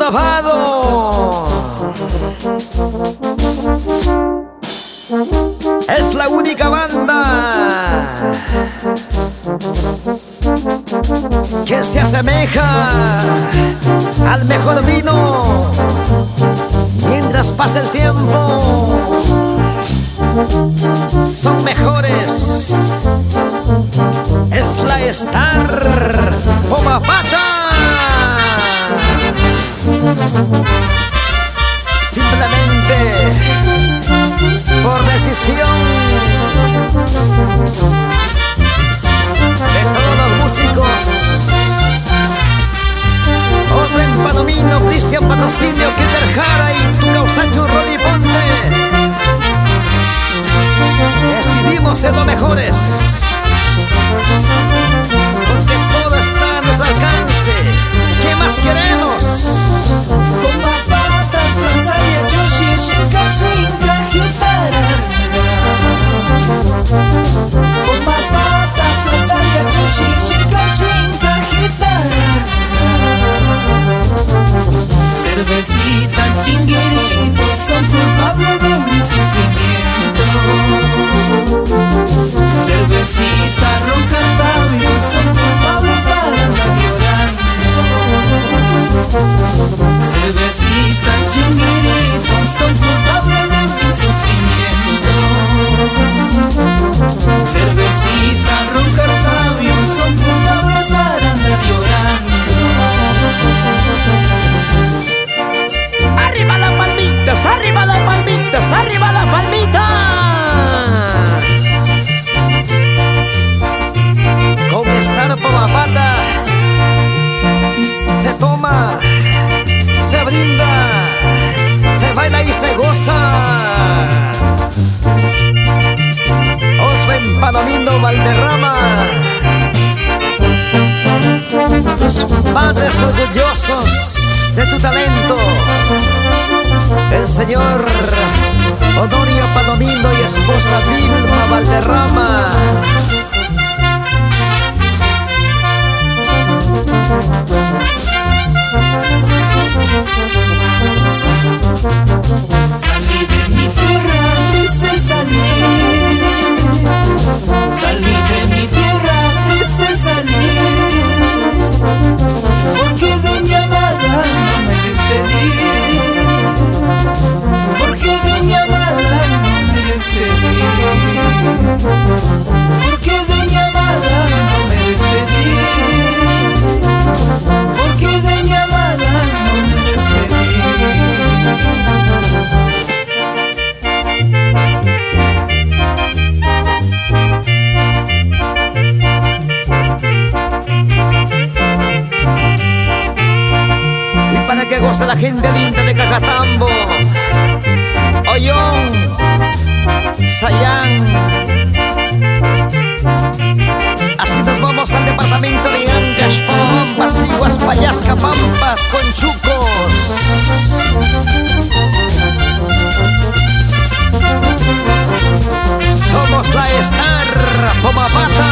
lavado. Es la única banda que se asemeja al mejor vino mientras pasa el tiempo. Son mejores. Es la Star Pomapata. Simplemente por decisión de todos los músicos: Osren Palomino, Cristian Patrocinio, Kinder Jara y tu Causacho Rolly Ponte. Decidimos ser los mejores, porque todo está a nuestro alcance. ¿Qué más queremos? Pomapata, Plaza de Yoshi, Shinka, Shinka, Gitara. Pomapata, Plaza de Yoshi, Shinka, Shinka, Gitara. Cervecita, chinguerito, son culpables de mi sufrimiento. Cervecita, ronca, tabio, son culpables para andar llorando. Cervecita, chinguerito, son culpables de mi sufrimiento. Cervecita, ronca, tabio, son culpables para andar llorando. ¡Arriba las palmitas! ¡Arriba las palmitas! ¡Arriba las palmitas! Con Star Pomapata se toma, se brinda, se baila y se goza. Osren Palomino Valderrama, tus padres orgullosos de tu talento, el señor Odorio Palomino y esposa Vilma Valderrama. Salí de mi tierra, triste salí. Salí de mi tierra, triste salí. Porque de mi amada no me despedí. Porque de mi amada no me despedí. Porque de mi amada no me despedí. Porque de mi amada no me despedí. Y para que goce la gente linda de Cacatambo, Ollón, Sayán. Así nos vamos al departamento de Ancash, Pampas, Iguas, Payasca, Pampas, Conchucos. Somos la Star Pomapata.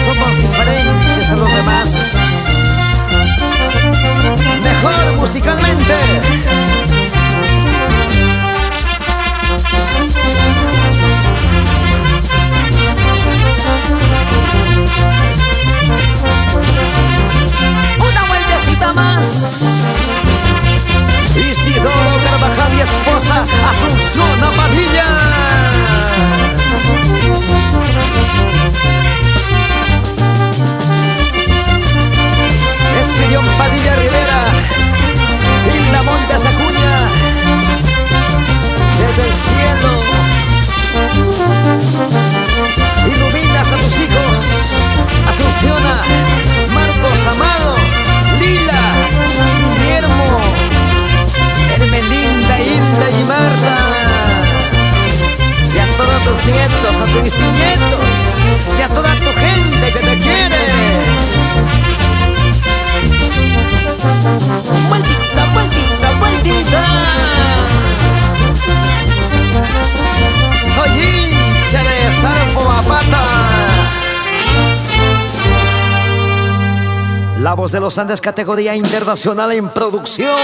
Somos diferentes a los demás, mejor musicalmente. Una vueltecita más. Isidoro Carvajal y esposa Asunción Padilla. Espirión Padilla Rivera, Hilda Montes Acuña, desde el cielo iluminas a tus hijos. Asunciona, Marcos Amado, Lila, Guillermo, Hermelinda, Hilda y Marta. Y a todos tus nietos, a tus bisnietos, y a toda tu gente que te quiere. Vueltita, vueltita, vueltita. Soy hincha de Star Pomapata. La voz de los Andes, categoría internacional en producción.